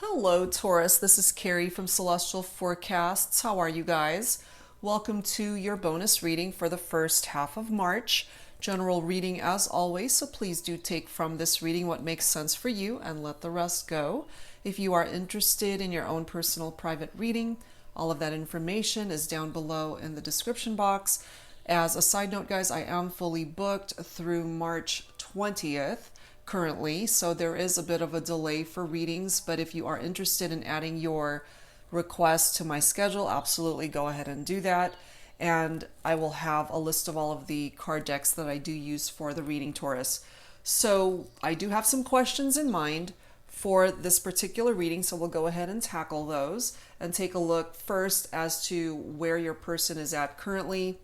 Hello, Taurus. This is Carrie from Celestial Forecasts. How are you guys? Welcome to your bonus reading for the first half of March. General reading as always, so please do take from this reading what makes sense for you and let the rest go. If you are interested in your own personal private reading, all of that information is down below in the description box. As a side note, guys, I am fully booked through March 20th. Currently, so there is a bit of a delay for readings, but if you are interested in adding your request to my schedule, absolutely go ahead and do that, and I will have a list of all of the card decks that I do use for the reading, Taurus. So I do have some questions in mind for this particular reading, so we'll go ahead and tackle those and take a look first as to where your person is at currently.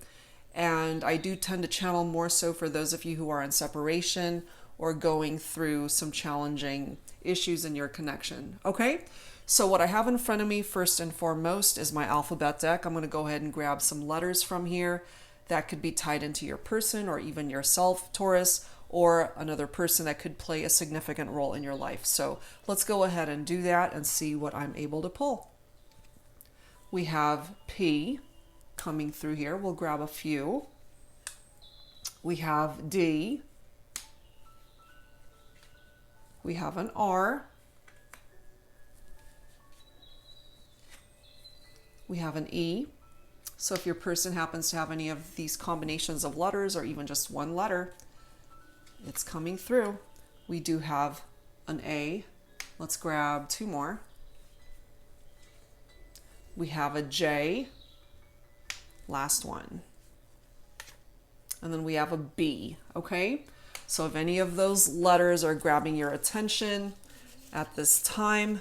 And I do tend to channel more so for those of you who are in separation or going through some challenging issues in your connection. Okay, so what I have in front of me first and foremost is my alphabet deck. I'm going to go ahead and grab some letters from here that could be tied into your person or even yourself, Taurus, or another person that could play a significant role in your life. So let's go ahead and do that and see what I'm able to pull. We have P coming through here. We'll grab a few. We have D. We have an R. We have an E. So if your person happens to have any of these combinations of letters or even just one letter, it's coming through. We do have an A. Let's grab two more. We have a J. Last one. And then we have a B, okay? So if any of those letters are grabbing your attention at this time,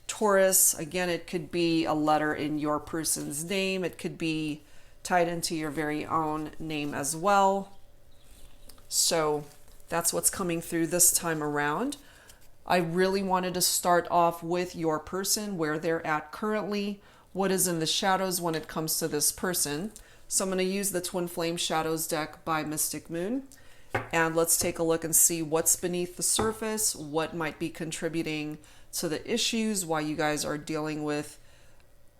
Taurus, again, it could be a letter in your person's name. It could be tied into your very own name as well. So that's what's coming through this time around. I really wanted to start off with your person, where they're at currently, what is in the shadows when it comes to this person. So I'm going to use the Twin Flame Shadows deck by Mystic Moon. And let's take a look and see what's beneath the surface, what might be contributing to the issues, why you guys are dealing with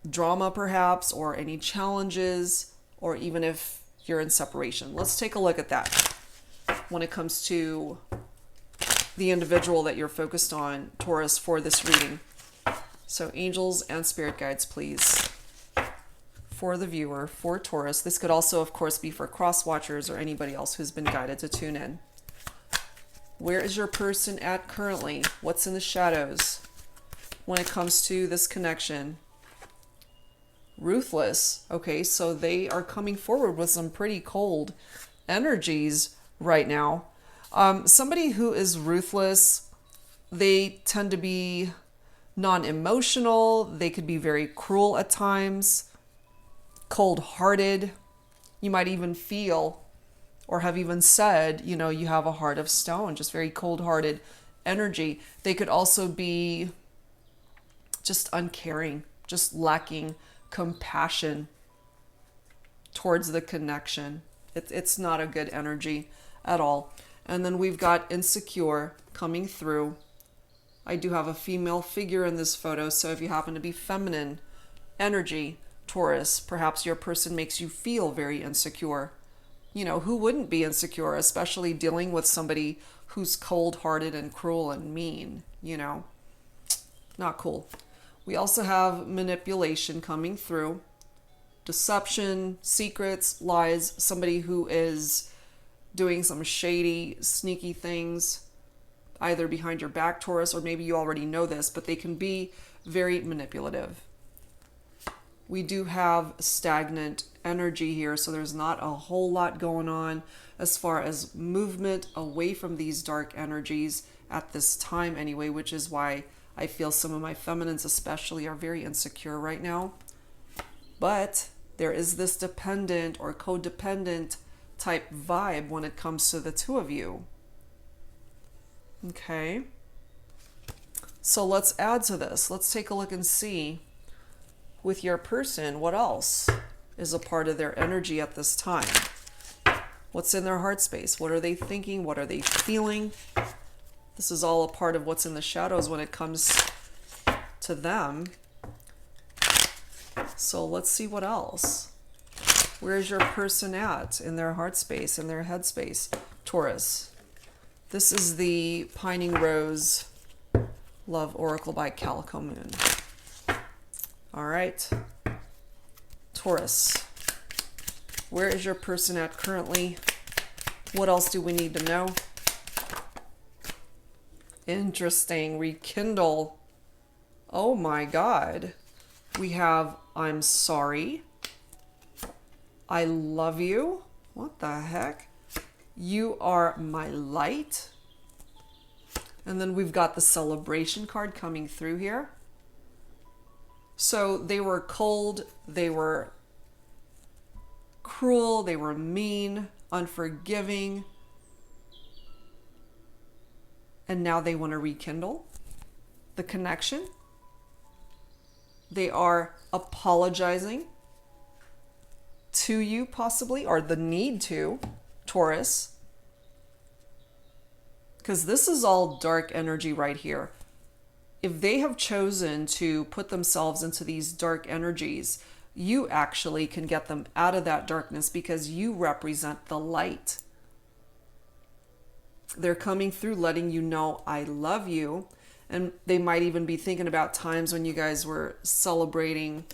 drama perhaps, or any challenges, or even if you're in separation. Let's take a look at that when it comes to the individual that you're focused on, Taurus, for this reading. So angels and spirit guides, please, for the viewer, for Taurus. This could also, of course, be for cross watchers or anybody else who's been guided to tune in. Where is your person at currently? What's in the shadows when it comes to this connection? Ruthless. Okay, so they are coming forward with some pretty cold energies right now. Somebody who is ruthless, they tend to be non-emotional. They could be very cruel at times. Cold-hearted. You might even feel or have even said, you know, you have a heart of stone, just very cold-hearted energy. They could also be just uncaring, just lacking compassion towards the connection. It's not a good energy at all. And then we've got insecure coming through. I do have a female figure in this photo, so if you happen to be feminine energy, Taurus, perhaps your person makes you feel very insecure. You know, who wouldn't be insecure, especially dealing with somebody who's cold-hearted and cruel and mean, you know? Not cool. We also have manipulation coming through. Deception, secrets, lies, somebody who is doing some shady, sneaky things, either behind your back, Taurus, or maybe you already know this, but they can be very manipulative. We do have stagnant energy here, so there's not a whole lot going on as far as movement away from these dark energies at this time anyway, which is why I feel some of my feminines especially are very insecure right now. But there is this dependent or codependent type vibe when it comes to the two of you. Okay. So let's add to this. Let's take a look and see with your person, what else is a part of their energy at this time? What's in their heart space? What are they thinking? What are they feeling? This is all a part of what's in the shadows when it comes to them. So let's see what else. Where's your person at in their heart space, in their head space? Taurus. This is the Pining Rose Love Oracle by Calico Moon. All right. Taurus. Where is your person at currently? What else do we need to know? Interesting. Rekindle. Oh my God. We have I'm sorry. I love you. What the heck? You are my light. And then we've got the celebration card coming through here. So they were cold, they were cruel, they were mean, unforgiving. And now they want to rekindle the connection. They are apologizing to you possibly, or the need to, Taurus. Because this is all dark energy right here. If they have chosen to put themselves into these dark energies, you actually can get them out of that darkness because you represent the light. They're coming through letting you know, I love you. And they might even be thinking about times when you guys were celebrating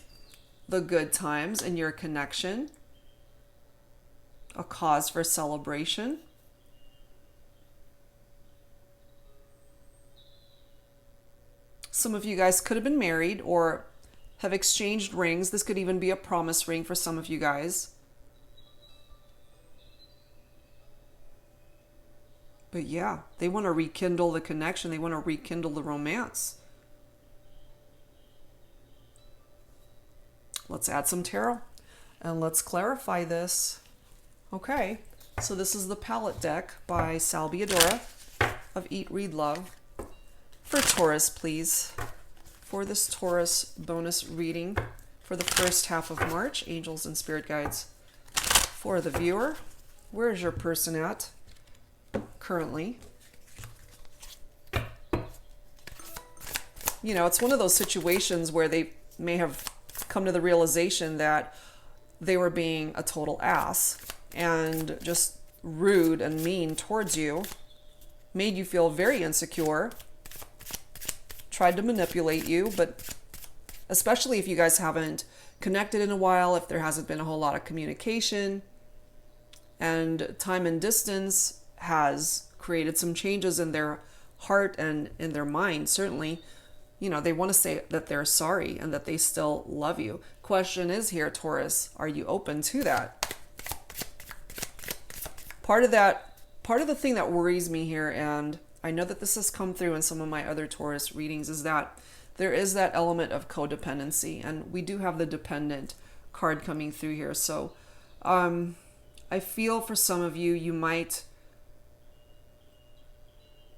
the good times in your connection. A cause for celebration. Some of you guys could have been married or have exchanged rings. This could even be a promise ring for some of you guys. But yeah, they want to rekindle the connection. They want to rekindle the romance. Let's add some tarot and let's clarify this. Okay, so this is the palette deck by Salviadora of Eat, Read, Love. For Taurus, please. For this Taurus bonus reading for the first half of March, angels and spirit guides. For the viewer, where is your person at currently? You know, it's one of those situations where they may have come to the realization that they were being a total ass and just rude and mean towards you, made you feel very insecure, tried to manipulate you, but especially if you guys haven't connected in a while, if there hasn't been a whole lot of communication, and time and distance has created some changes in their heart and in their mind, certainly, you know, they want to say that they're sorry and that they still love you. Question is here, Taurus, are you open to that? Part of the thing that worries me here, and I know that this has come through in some of my other Taurus readings, is that there is that element of codependency, and we do have the dependent card coming through here. So I feel for some of you, you might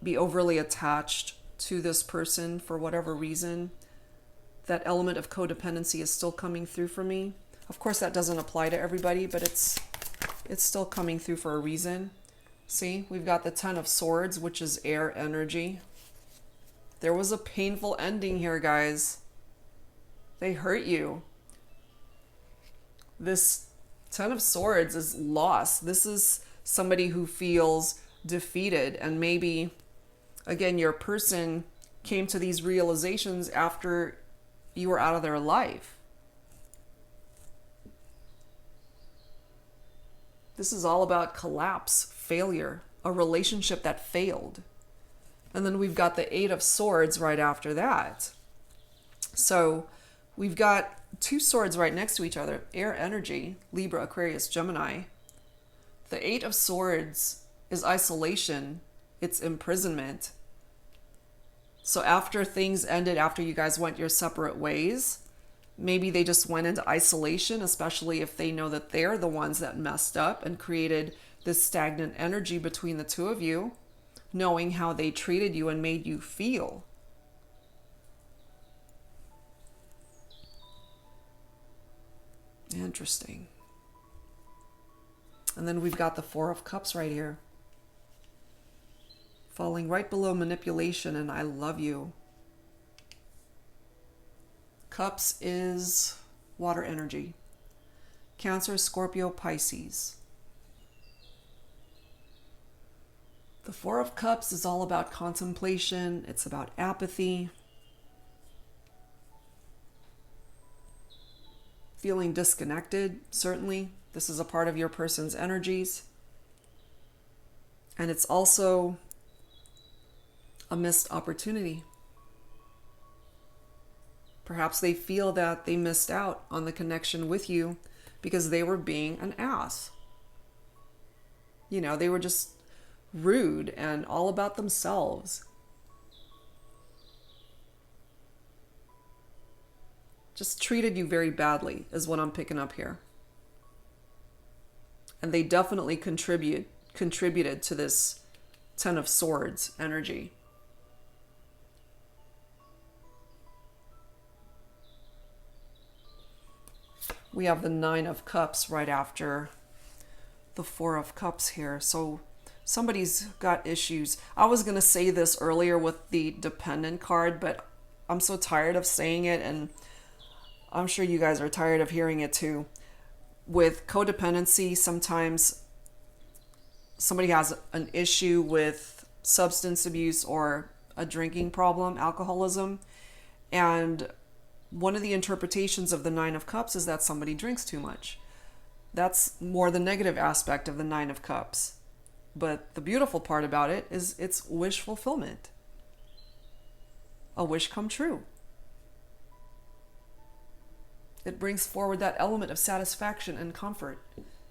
be overly attached to this person for whatever reason. That element of codependency is still coming through for me. Of course, that doesn't apply to everybody, but it's still coming through for a reason. See, we've got the Ten of Swords, which is air energy. There was a painful ending here, guys. They hurt you. This Ten of Swords is loss. This is somebody who feels defeated, and maybe, again, your person came to these realizations after you were out of their life. This is all about collapse, failure, a relationship that failed. And then we've got the Eight of Swords right after that. So we've got two swords right next to each other. Air energy, Libra, Aquarius, Gemini. The Eight of Swords is isolation. It's imprisonment. So after things ended, after you guys went your separate ways, maybe they just went into isolation, especially if they know that they're the ones that messed up and created this stagnant energy between the two of you, knowing how they treated you and made you feel. Interesting. And then we've got the Four of Cups right here, falling right below manipulation and I love you. Cups is water energy. Cancer, Scorpio, Pisces. The Four of Cups is all about contemplation. It's about apathy. Feeling disconnected, certainly. This is a part of your person's energies. And it's also a missed opportunity. Perhaps they feel that they missed out on the connection with you because they were being an ass. You know, they were just rude and all about themselves. Just treated you very badly is what I'm picking up here. And they definitely contributed to this Ten of Swords energy. We have the Nine of Cups right after the Four of Cups here. So somebody's got issues. I was going to say this earlier with the dependent card, but I'm so tired of saying it, and I'm sure you guys are tired of hearing it too. With codependency, sometimes somebody has an issue with substance abuse or a drinking problem, alcoholism, and one of the interpretations of the Nine of Cups is that somebody drinks too much. That's more the negative aspect of the Nine of Cups. But the beautiful part about it is it's wish fulfillment. A wish come true. It brings forward that element of satisfaction and comfort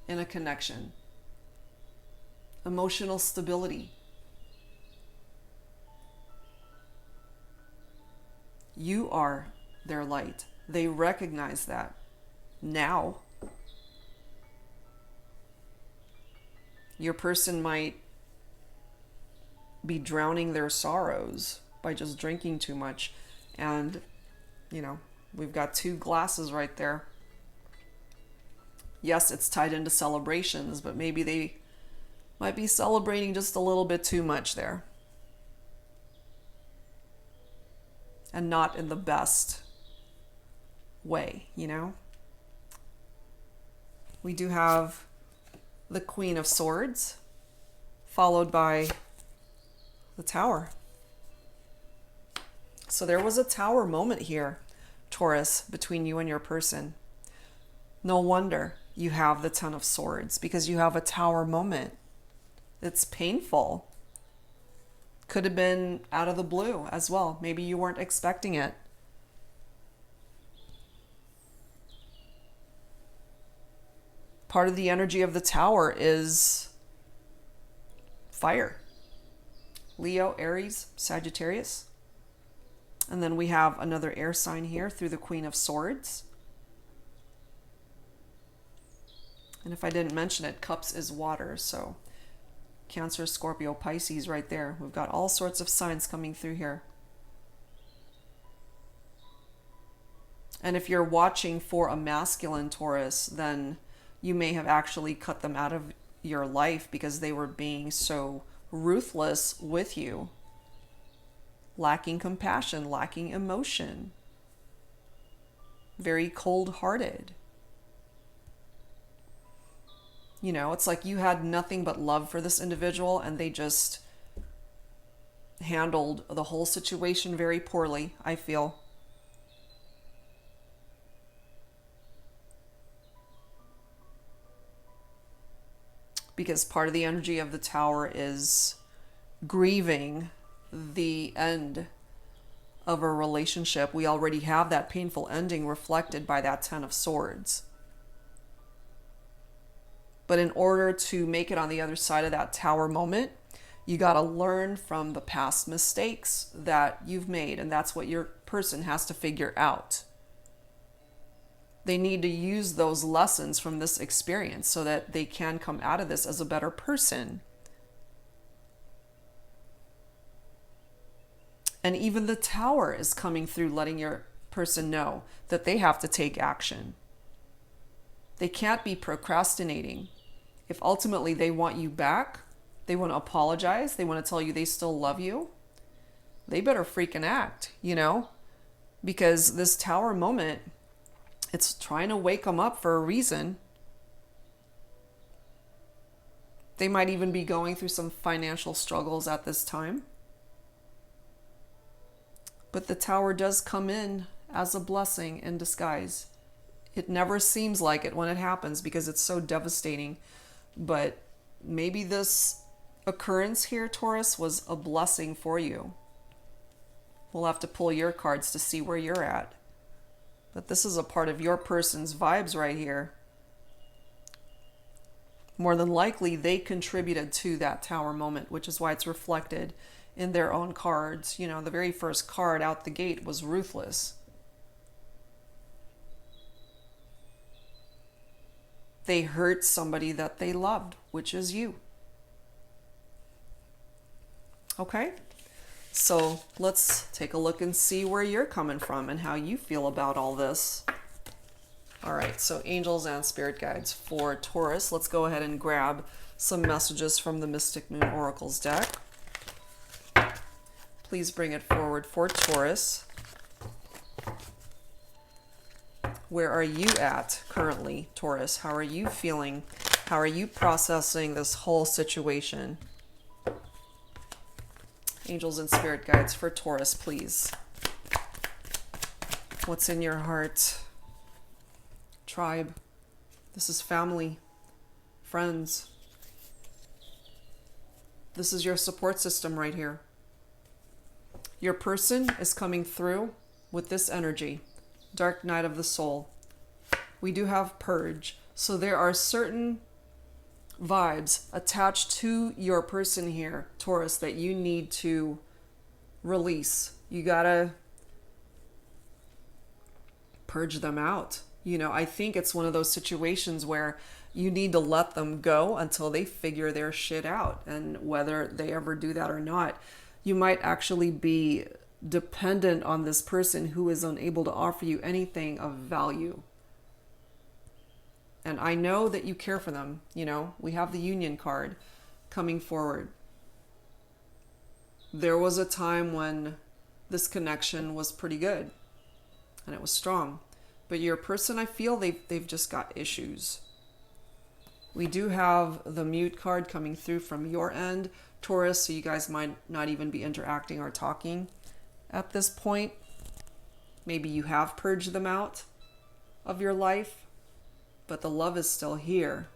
in a connection. Emotional stability. You are their light. They recognize that now. Your person might be drowning their sorrows by just drinking too much. And, you know, we've got two glasses right there. Yes, it's tied into celebrations, but maybe they might be celebrating just a little bit too much there. And not in the best way, you know? We do have the Queen of Swords, followed by the Tower. So there was a Tower moment here, Taurus, between you and your person. No wonder you have the Ten of Swords, because you have a Tower moment. It's painful. Could have been out of the blue as well. Maybe you weren't expecting it. Part of the energy of the Tower is fire. Leo, Aries, Sagittarius. And then we have another air sign here through the Queen of Swords. And if I didn't mention it, Cups is water. So Cancer, Scorpio, Pisces right there. We've got all sorts of signs coming through here. And if you're watching for a masculine Taurus, then you may have actually cut them out of your life because they were being so ruthless with you. Lacking compassion, lacking emotion. Very cold-hearted. You know, it's like you had nothing but love for this individual and they just handled the whole situation very poorly, I feel. Because part of the energy of the Tower is grieving the end of a relationship. We already have that painful ending reflected by that Ten of Swords. But in order to make it on the other side of that Tower moment, you got to learn from the past mistakes that you've made. And that's what your person has to figure out. They need to use those lessons from this experience so that they can come out of this as a better person. And even the Tower is coming through, letting your person know that they have to take action. They can't be procrastinating. If ultimately they want you back, they want to apologize, they want to tell you they still love you, they better freaking act, you know? because this Tower moment, it's trying to wake them up for a reason. They might even be going through some financial struggles at this time. But the Tower does come in as a blessing in disguise. It never seems like it when it happens because it's so devastating. But maybe this occurrence here, Taurus, was a blessing for you. We'll have to pull your cards to see where you're at. But this is a part of your person's vibes right here. More than likely, they contributed to that Tower moment, which is why it's reflected in their own cards. You know, the very first card out the gate was ruthless. They hurt somebody that they loved, which is you. Okay? So let's take a look and see where you're coming from and how you feel about all this. All right, so angels and spirit guides for Taurus. Let's go ahead and grab some messages from the Mystic Moon Oracles deck. Please bring it forward for Taurus. Where are you at currently, Taurus? How are you feeling? How are you processing this whole situation? Angels and spirit guides for Taurus, please. What's in your heart? Tribe. This is family. Friends. This is your support system right here. Your person is coming through with this energy. Dark night of the soul. We do have purge. So there are certain vibes attached to your person here, Taurus, that you need to release. You gotta purge them out. You know, I think it's one of those situations where you need to let them go until they figure their shit out. And whether they ever do that or not, you might actually be dependent on this person who is unable to offer you anything of value. And I know that you care for them. You know, we have the Union card coming forward. There was a time when this connection was pretty good and it was strong. But your person, I feel they've just got issues. We do have the mute card coming through from your end, Taurus, so you guys might not even be interacting or talking at this point. Maybe you have purged them out of your life, but the love is still here.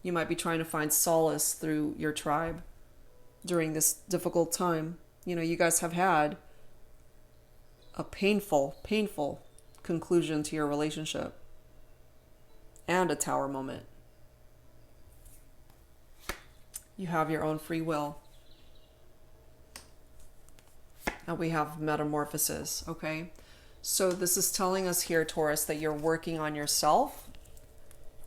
You might be trying to find solace through your tribe during this difficult time. You know, you guys have had a painful conclusion to your relationship and a Tower moment. You have your own free will. And we have metamorphosis, okay? So this is telling us here, Taurus, that you're working on yourself.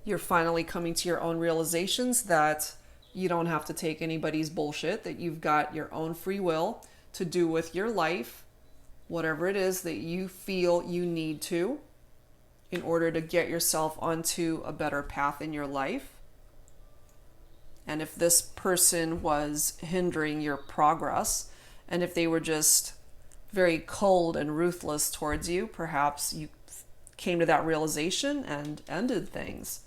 You're finally coming to your own realizations that you don't have to take anybody's bullshit, that you've got your own free will to do with your life whatever it is that you feel you need to in order to get yourself onto a better path in your life. And if this person was hindering your progress, and if they were just very cold and ruthless towards you, perhaps you came to that realization and ended things.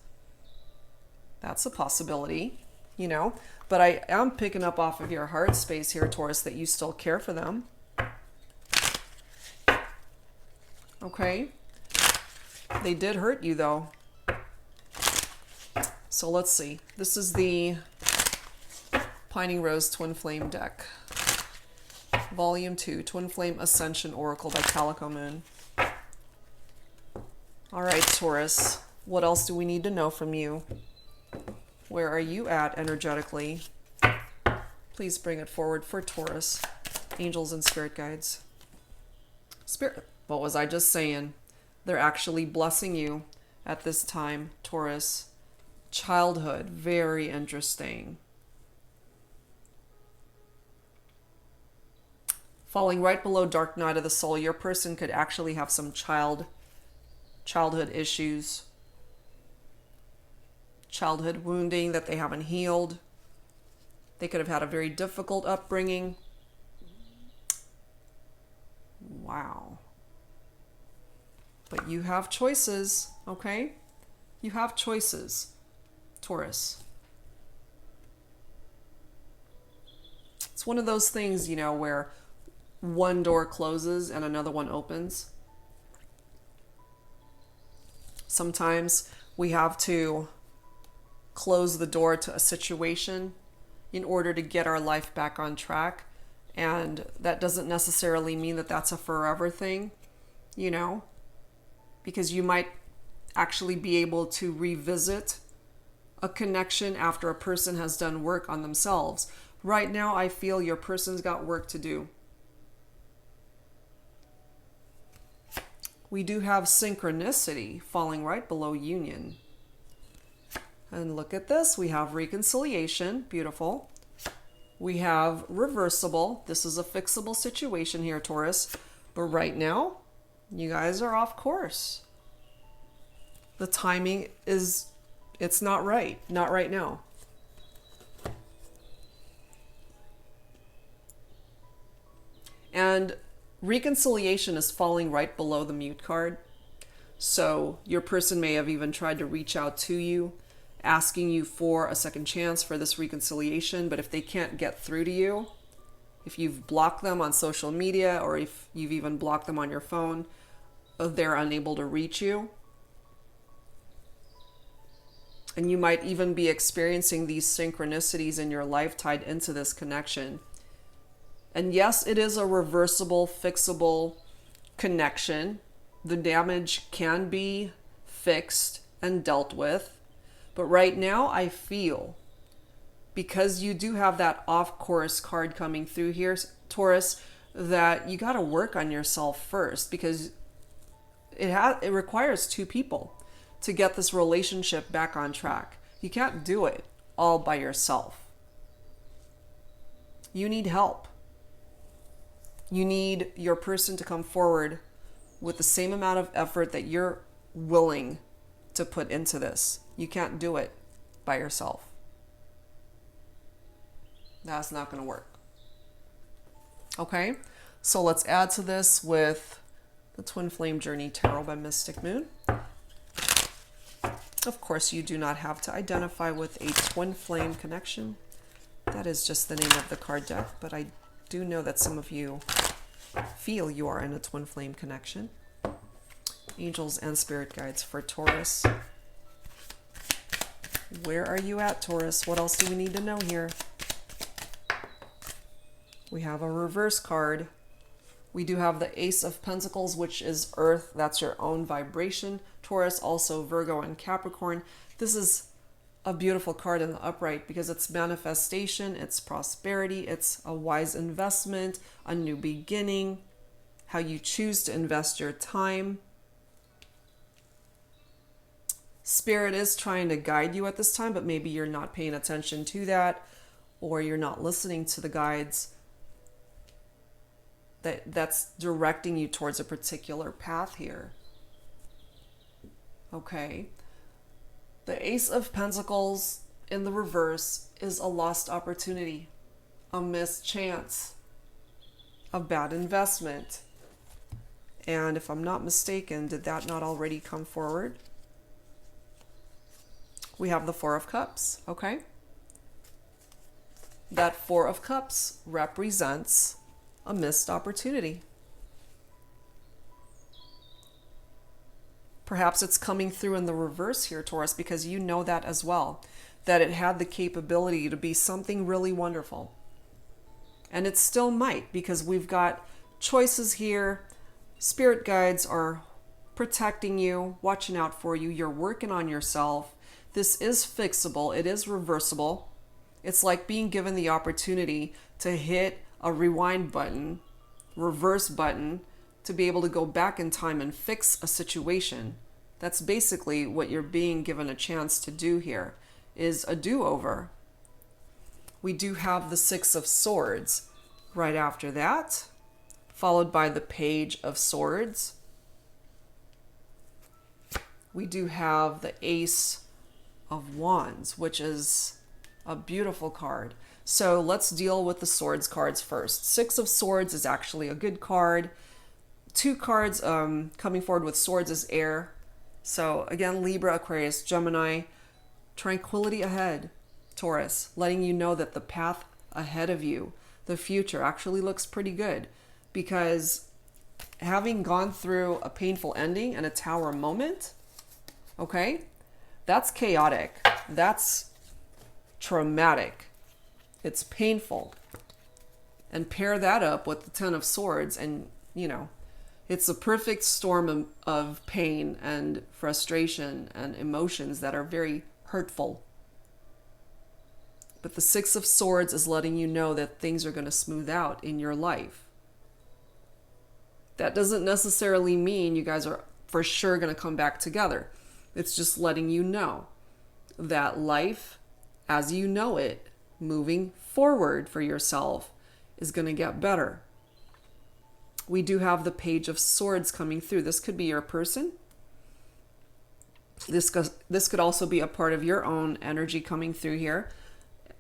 That's a possibility, you know. But I am picking up off of your heart space here, Taurus, that you still care for them. Okay. They did hurt you, though. So let's see. This is the Pining Rose Twin Flame deck. Volume 2, Twin Flame Ascension Oracle by Calico Moon. All right, Taurus. What else do we need to know from you? Where are you at energetically? Please bring it forward for Taurus. Angels and spirit guides. Spirit, what was I just saying? They're actually blessing you at this time, Taurus. Childhood, very interesting. Falling right below Dark Night of the Soul, your person could actually have some childhood issues. Childhood wounding that they haven't healed. They could have had a very difficult upbringing. Wow. But you have choices, okay? You have choices, Taurus. It's one of those things, you know, where one door closes and another one opens. Sometimes we have to close the door to a situation in order to get our life back on track. And that doesn't necessarily mean that that's a forever thing, you know, because you might actually be able to revisit a connection after a person has done work on themselves. Right now, I feel your person's got work to do. We do have synchronicity falling right below union. And look at this. We have reconciliation. Beautiful. We have reversible. This is a fixable situation here, Taurus. But right now, you guys are off course. The timing is, it's not right. Not right now. And reconciliation is falling right below the mute card. So your person may have even tried to reach out to you, asking you for a second chance for this reconciliation. But if they can't get through to you, if you've blocked them on social media, or if you've even blocked them on your phone, they're unable to reach you. And you might even be experiencing these synchronicities in your life tied into this connection. And yes, it is a reversible, fixable connection. The damage can be fixed and dealt with. But right now, I feel, because you do have that off-course card coming through here, Taurus, that you got to work on yourself first, because it requires two people to get this relationship back on track. You can't do it all by yourself. You need help. You need your person to come forward with the same amount of effort that you're willing to put into this. You can't do it by yourself. That's not going to work. Okay, so let's add to this with the Twin Flame Journey Tarot by Mystic Moon. Of course, you do not have to identify with a twin flame connection. That is just the name of the card deck, but I do know that some of you feel you are in a twin flame connection. Angels and spirit guides for Taurus. Where are you at, Taurus? What else do we need to know here? We have a reverse card. We do have the Ace of Pentacles, which is Earth. That's your own vibration. Taurus, also Virgo and Capricorn. This is a beautiful card in the upright because it's manifestation, it's prosperity, it's a wise investment, a new beginning, how you choose to invest your time. Spirit is trying to guide you at this time, but maybe you're not paying attention to that, or you're not listening to the guides that's directing you towards a particular path here. Okay. The Ace of Pentacles in the reverse is a lost opportunity, a missed chance, a bad investment. And if I'm not mistaken, did that not already come forward? We have the Four of Cups, okay? That Four of Cups represents a missed opportunity. Perhaps it's coming through in the reverse here, Taurus, because you know that as well, that it had the capability to be something really wonderful. And it still might, because we've got choices here. Spirit guides are protecting you, watching out for you. You're working on yourself. This is fixable. It is reversible. It's like being given the opportunity to hit a rewind button, reverse button, to be able to go back in time and fix a situation. That's basically what you're being given a chance to do here, is a do-over. We do have the Six of Swords right after that, followed by the Page of Swords. We do have the Ace of Wands, which is a beautiful card. So let's deal with the Swords cards first. Six of Swords is actually a good card. two cards coming forward with swords is air. So again, Libra, Aquarius, Gemini, tranquility ahead, Taurus, letting you know that the path ahead of you, the future, actually looks pretty good, because having gone through a painful ending and a tower moment, okay, that's chaotic. That's traumatic. It's painful. And pair that up with the Ten of Swords, and, you know, it's a perfect storm of pain and frustration and emotions that are very hurtful. But the Six of Swords is letting you know that things are going to smooth out in your life. That doesn't necessarily mean you guys are for sure going to come back together. It's just letting you know that life, as you know it, moving forward for yourself, is going to get better. We do have the Page of Swords coming through. This could be your person. This could also be a part of your own energy coming through here,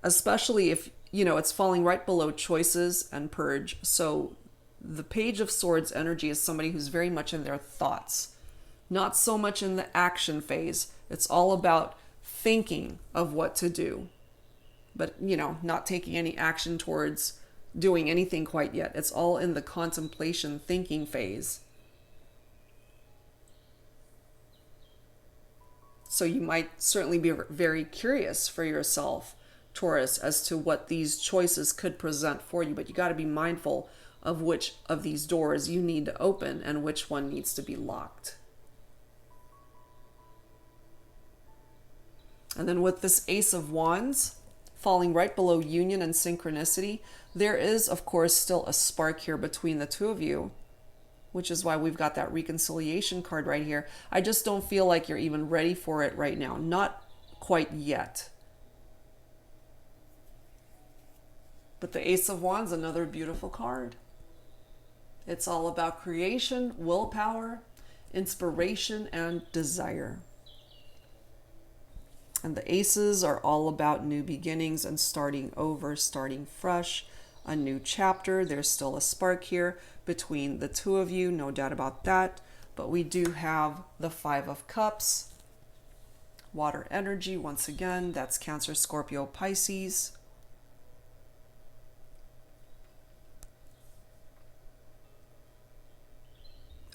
especially if, you know, it's falling right below choices and purge. So the Page of Swords energy is somebody who's very much in their thoughts, not so much in the action phase. It's all about thinking of what to do, but, you know, not taking any action towards doing anything quite yet. It's all in the contemplation, thinking phase. So you might certainly be very curious for yourself, Taurus, as to what these choices could present for you, but you got to be mindful of which of these doors you need to open and which one needs to be locked. And then with this Ace of Wands falling right below union and synchronicity, there is, of course, still a spark here between the two of you, which is why we've got that reconciliation card right here. I just don't feel like you're even ready for it right now. Not quite yet. But the Ace of Wands, another beautiful card. It's all about creation, willpower, inspiration, and desire. And the aces are all about new beginnings and starting over, starting fresh, a new chapter. There's still a spark here between the two of you, no doubt about that. But we do have the Five of Cups, water energy. Once again, that's Cancer, Scorpio, Pisces.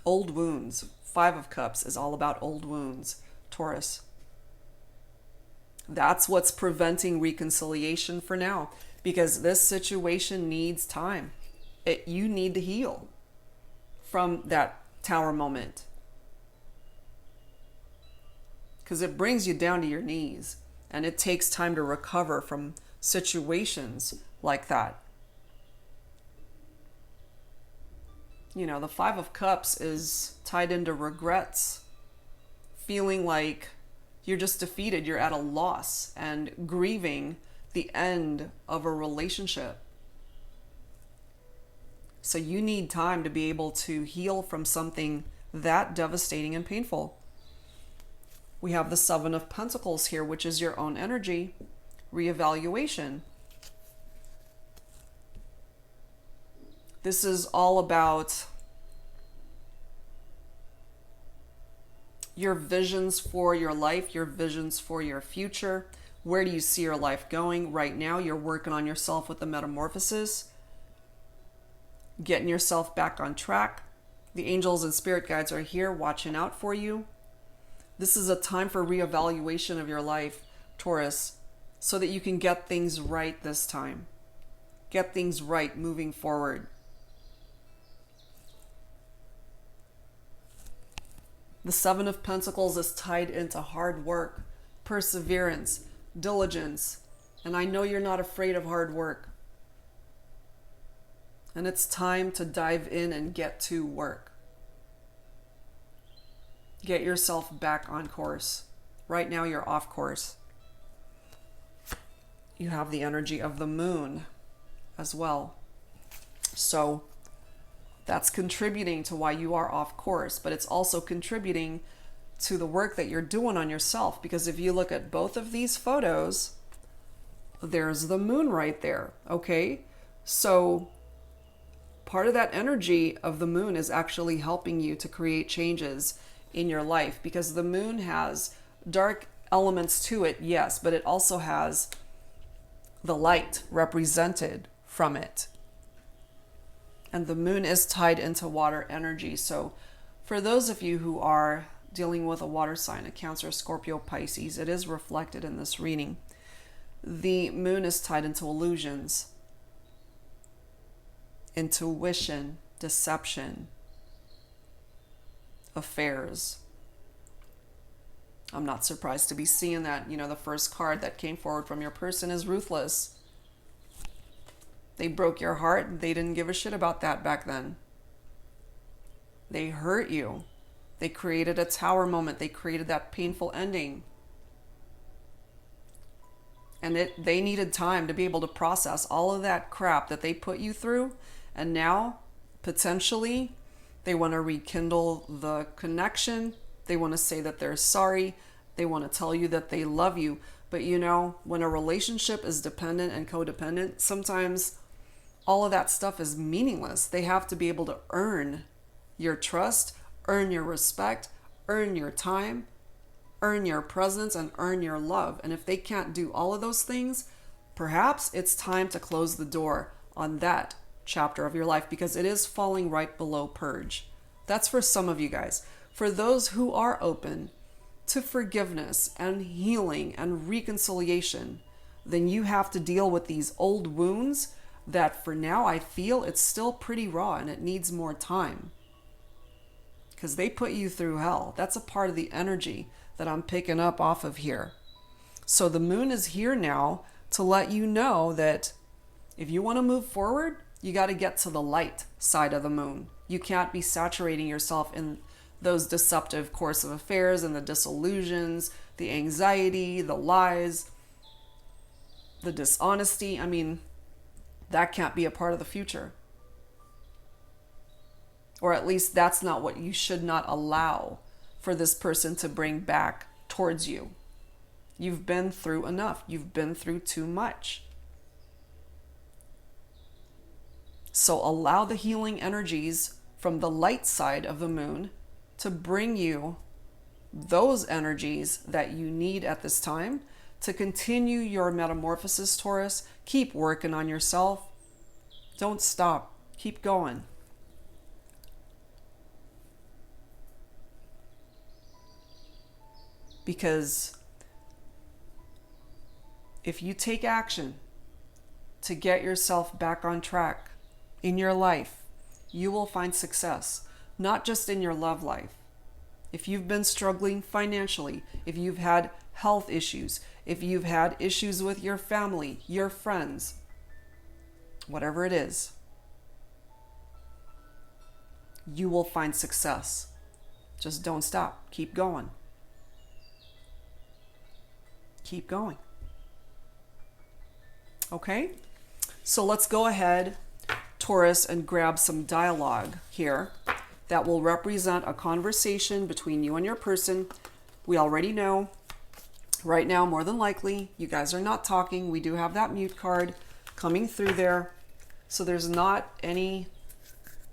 Old wounds. Five of Cups is all about old wounds, Taurus. That's what's preventing reconciliation for now, because this situation needs time. You need to heal from that tower moment, because it brings you down to your knees, and it takes time to recover from situations like that. You know, the Five of Cups is tied into regrets, feeling like you're just defeated, you're at a loss, and grieving the end of a relationship. So you need time to be able to heal from something that devastating and painful. We have the Seven of Pentacles here, which is your own energy, reevaluation. This is all about your visions for your life, your visions for your future. Where do you see your life going? Right now, you're working on yourself with the metamorphosis, getting yourself back on track. The angels and spirit guides are here watching out for you. This is a time for reevaluation of your life, Taurus, so that you can get things right this time. Get things right moving forward. The Seven of Pentacles is tied into hard work, perseverance, diligence, and I know you're not afraid of hard work. And it's time to dive in and get to work. Get yourself back on course. Right now you're off course. You have the energy of the moon as well. So that's contributing to why you are off course, but it's also contributing to the work that you're doing on yourself, because if you look at both of these photos, there's the moon right there, okay? So part of that energy of the moon is actually helping you to create changes in your life, because the moon has dark elements to it, yes, but it also has the light represented from it. And the moon is tied into water energy. So for those of you who are dealing with a water sign, a Cancer, Scorpio, Pisces, it is reflected in this reading. The moon is tied into illusions, intuition, deception, affairs. I'm not surprised to be seeing that. You know, the first card that came forward from your person is ruthless. They broke your heart. They didn't give a shit about that back then. They hurt you. They created a tower moment. They created that painful ending. And they needed time to be able to process all of that crap that they put you through. And now, potentially, they want to rekindle the connection. They want to say that they're sorry. They want to tell you that they love you. But you know, when a relationship is dependent and codependent, sometimes all of that stuff is meaningless. They have to be able to earn your trust, earn your respect, earn your time, earn your presence, and earn your love. And if they can't do all of those things, perhaps it's time to close the door on that chapter of your life, because it is falling right below purge. That's for some of you guys. For those who are open to forgiveness and healing and reconciliation, then you have to deal with these old wounds that for now I feel it's still pretty raw and it needs more time. Because they put you through hell. That's a part of the energy that I'm picking up off of here. So the moon is here now to let you know that if you want to move forward, you got to get to the light side of the moon. You can't be saturating yourself in those deceptive course of affairs and the disillusions, the anxiety, the lies, the dishonesty. I mean, that can't be a part of the future. Or at least that's not what you should not allow for this person to bring back towards you. You've been through enough. You've been through too much. So allow the healing energies from the light side of the moon to bring you those energies that you need at this time to continue your metamorphosis, Taurus. Keep working on yourself. Don't stop. Keep going. Because if you take action to get yourself back on track in your life, you will find success, not just in your love life. If you've been struggling financially, if you've had health issues, if you've had issues with your family, your friends, whatever it is, you will find success. Just don't stop. Keep going. Keep going. Okay? So let's go ahead, Taurus, and grab some dialogue here that will represent a conversation between you and your person. We already know right now, more than likely, you guys are not talking. We do have that mute card coming through there. So there's not any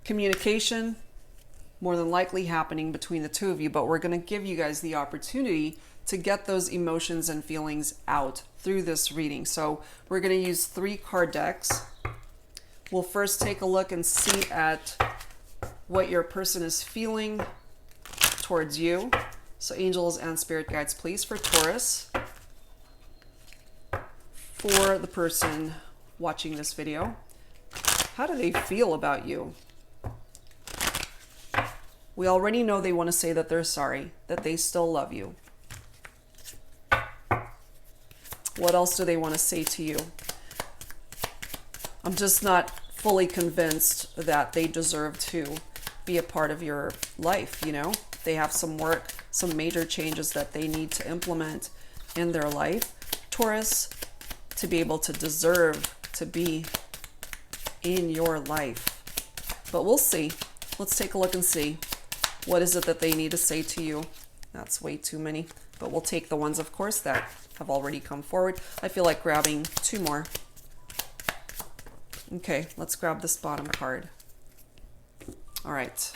communication more than likely happening between the two of you, but we're going to give you guys the opportunity to get those emotions and feelings out through this reading. So we're going to use 3 card decks. We'll first take a look and see at what your person is feeling towards you. So angels and spirit guides, please, for Taurus. For the person watching this video, how do they feel about you? We already know they want to say that they're sorry, that they still love you. What else do they want to say to you? I'm just not fully convinced that they deserve to be a part of your life, you know? They have some work, some major changes that they need to implement in their life, Taurus, to be able to deserve to be in your life. But we'll see. Let's take a look and see. What is it that they need to say to you? That's way too many, but we'll take the ones, of course, that have already come forward. I feel like grabbing 2 more. Okay, let's grab this bottom card. All right.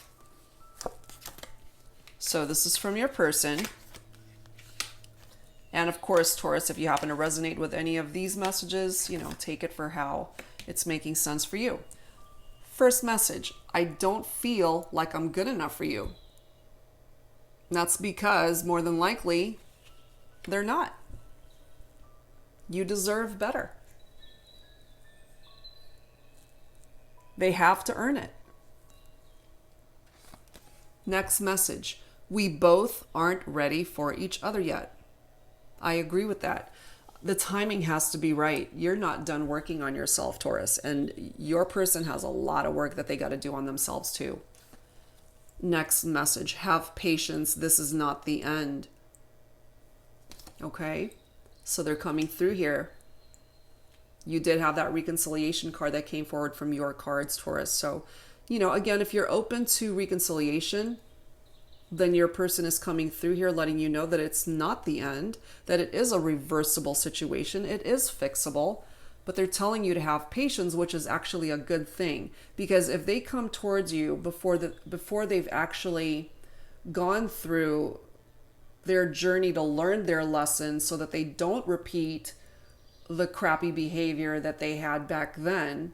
So this is from your person. And of course, Taurus, if you happen to resonate with any of these messages, take it for how it's making sense for you. First message, I don't feel like I'm good enough for you. And that's because more than likely, they're not. You deserve better. They have to earn it. Next message, we both aren't ready for each other yet. I agree with that. The timing has to be right. You're not done working on yourself, Taurus, and your person has a lot of work that they got to do on themselves too. Next message, have patience. This is not the end. Okay? So they're coming through here. You did have that reconciliation card that came forward from your cards, Taurus. So, again, if you're open to reconciliation, then your person is coming through here letting you know that it's not the end, that it is a reversible situation, it is fixable, but they're telling you to have patience, which is actually a good thing. Because if they come towards you before they've actually gone through their journey to learn their lesson so that they don't repeat the crappy behavior that they had back then,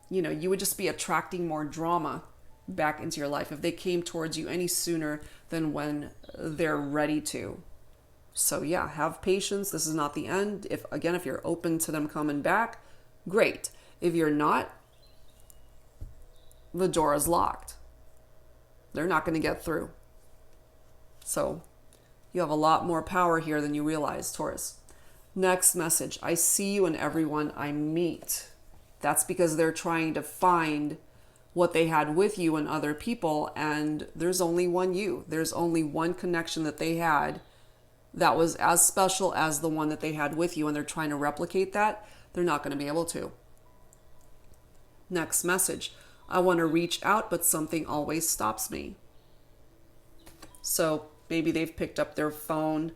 you would just be attracting more drama back into your life if they came towards you any sooner than when they're ready to. So yeah, have patience. This is not the end. If you're open to them coming back, great. If you're not, the door is locked. They're not going to get through. So you have a lot more power here than you realize, Taurus. Next message, I see you in everyone I meet. That's because they're trying to find what they had with you and other people, and there's only one you. There's only one connection that they had that was as special as the one that they had with you, and they're trying to replicate that. They're not going to be able to. Next message, I want to reach out, but something always stops me. So maybe they've picked up their phone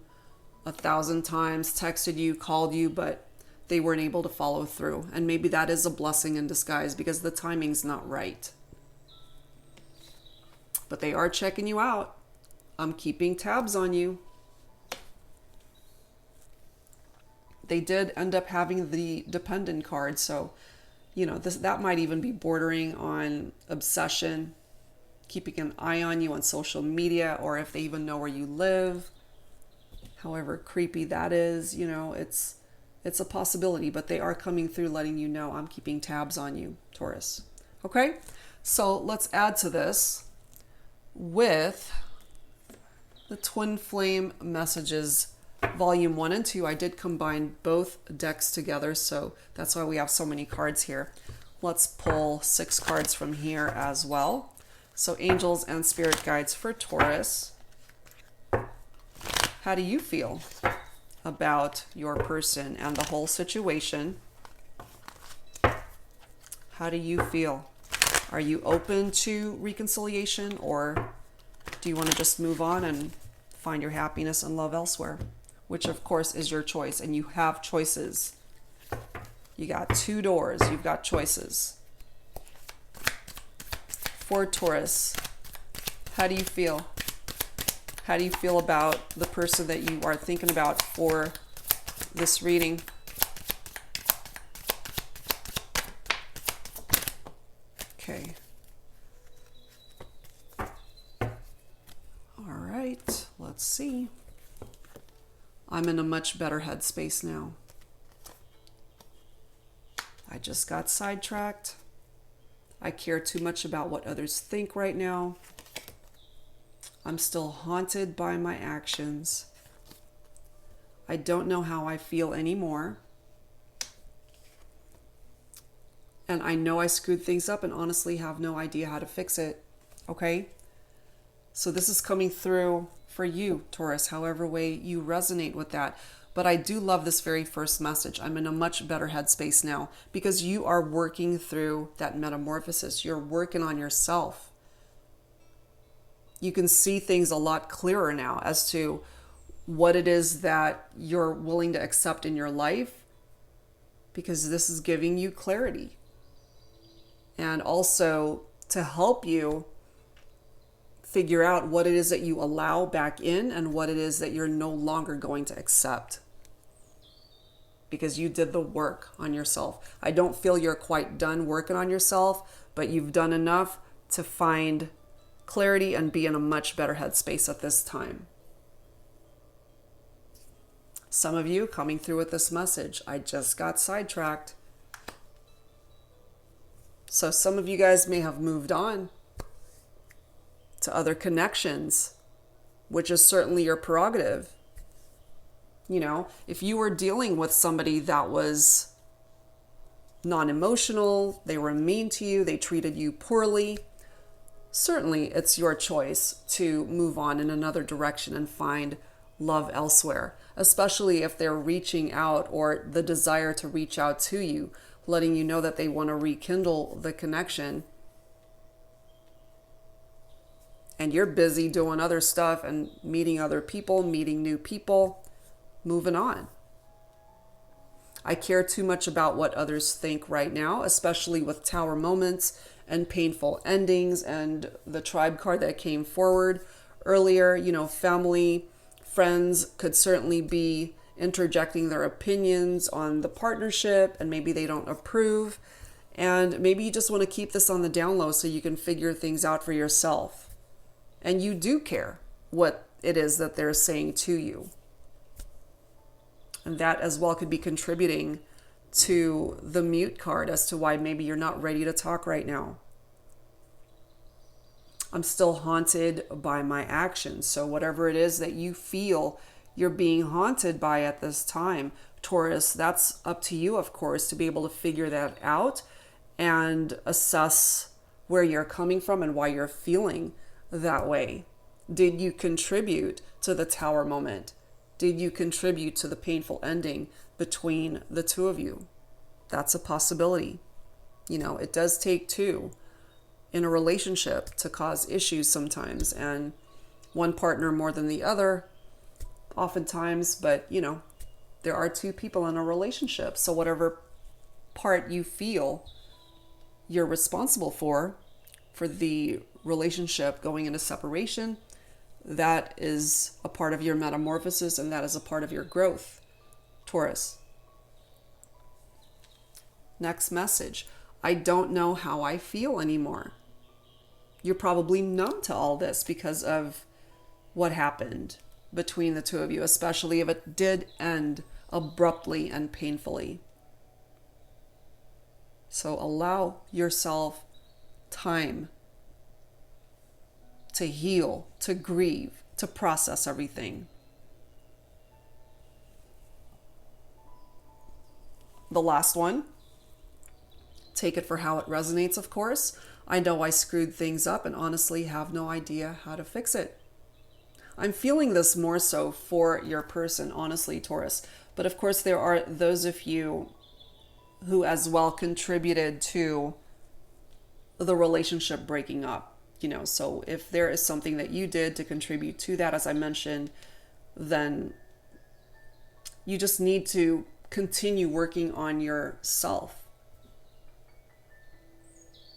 1,000 times, texted you, called you, but they weren't able to follow through. And maybe that is a blessing in disguise because the timing's not right. But they are checking you out. I'm keeping tabs on you. They did end up having the dependent card. So, that might even be bordering on obsession, keeping an eye on you on social media, or if they even know where you live. However creepy that is, it's a possibility, but they are coming through letting you know I'm keeping tabs on you, Taurus. Okay, so let's add to this with the Twin Flame Messages Volume 1 and 2. I did combine both decks together, so that's why we have so many cards here. Let's pull 6 cards from here as well. So Angels and Spirit Guides for Taurus. How do you feel about your person and the whole situation? How do you feel? Are you open to reconciliation, or do you want to just move on and find your happiness and love elsewhere? Which of course is your choice, and you have choices. You got 2 doors, you've got choices. For Taurus, how do you feel? How do you feel about the person that you are thinking about for this reading? Okay. All right, let's see. I'm in a much better headspace now. I just got sidetracked. I care too much about what others think right now. I'm still haunted by my actions. I don't know how I feel anymore. And I know I screwed things up and honestly have no idea how to fix it. Okay? So this is coming through for you, Taurus, however way you resonate with that. But I do love this very first message. I'm in a much better headspace now because you are working through that metamorphosis. You're working on yourself. You can see things a lot clearer now as to what it is that you're willing to accept in your life, because this is giving you clarity. And also, to help you figure out what it is that you allow back in and what it is that you're no longer going to accept. Because you did the work on yourself. I don't feel you're quite done working on yourself, but you've done enough to find clarity and be in a much better headspace at this time. Some of you coming through with this message, I just got sidetracked. So some of you guys may have moved on to other connections, which is certainly your prerogative. You know, if you were dealing with somebody that was non-emotional, they were mean to you, they treated you poorly, certainly it's your choice to move on in another direction and find love elsewhere, especially if they're reaching out or the desire to reach out to you, letting you know that they want to rekindle the connection. And you're busy doing other stuff and meeting other people, meeting new people, moving on. I care too much about what others think right now, especially with Tower moments and painful endings and the tribe card that came forward earlier. You know, family, friends could certainly be interjecting their opinions on the partnership, and maybe they don't approve. And maybe you just want to keep this on the down low so you can figure things out for yourself. And you do care what it is that they're saying to you. And that as well could be contributing to the mute card as to why maybe you're not ready to talk right now. I'm still haunted by my actions. So whatever it is that you feel you're being haunted by at this time, Taurus, that's up to you, of course, to be able to figure that out and assess where you're coming from and why you're feeling that way. Did you contribute to the Tower moment? Did you contribute to the painful ending between the two of you? That's a possibility. You know, it does take two in a relationship to cause issues sometimes, and one partner more than the other oftentimes, but you know, there are two people in a relationship. So whatever part you feel you're responsible for the relationship going into separation, that is a part of your metamorphosis, and that is a part of your growth, Taurus. Next message. I don't know how I feel anymore. You're probably numb to all this because of what happened between the two of you, especially if it did end abruptly and painfully. So allow yourself time to heal, to grieve, to process everything. The last one. Take it for how it resonates, of course. I know I screwed things up and honestly have no idea how to fix it. I'm feeling this more so for your person, honestly, Taurus. But of course, there are those of you who as well contributed to the relationship breaking up. You know, so if there is something that you did to contribute to that, as I mentioned, then you just need to continue working on yourself.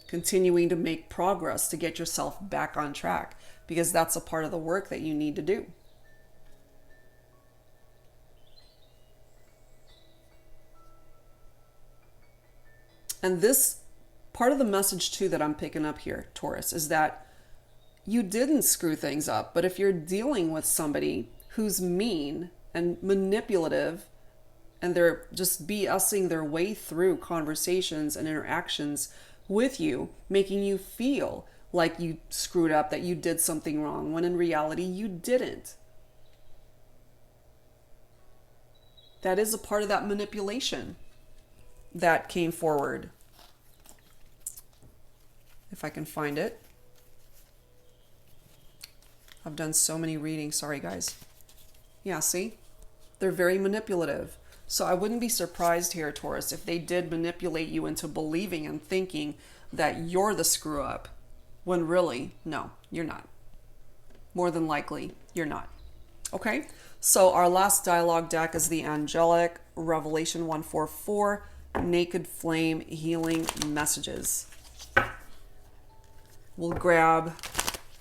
Continuing to make progress to get yourself back on track, because that's a part of the work that you need to do. And this part of the message too that I'm picking up here, Taurus, is that you didn't screw things up. But if you're dealing with somebody who's mean and manipulative, and they're just BSing their way through conversations and interactions with you, making you feel like you screwed up, that you did something wrong, when in reality you didn't. That is a part of that manipulation that came forward. If I can find it. I've done so many readings, sorry guys. Yeah, see? They're very manipulative. So I wouldn't be surprised here, Taurus, if they did manipulate you into believing and thinking that you're the screw up, when really, no, you're not. More than likely, you're not. Okay? So our last dialogue deck is the Angelic Revelation 144 Naked Flame Healing Messages. We'll grab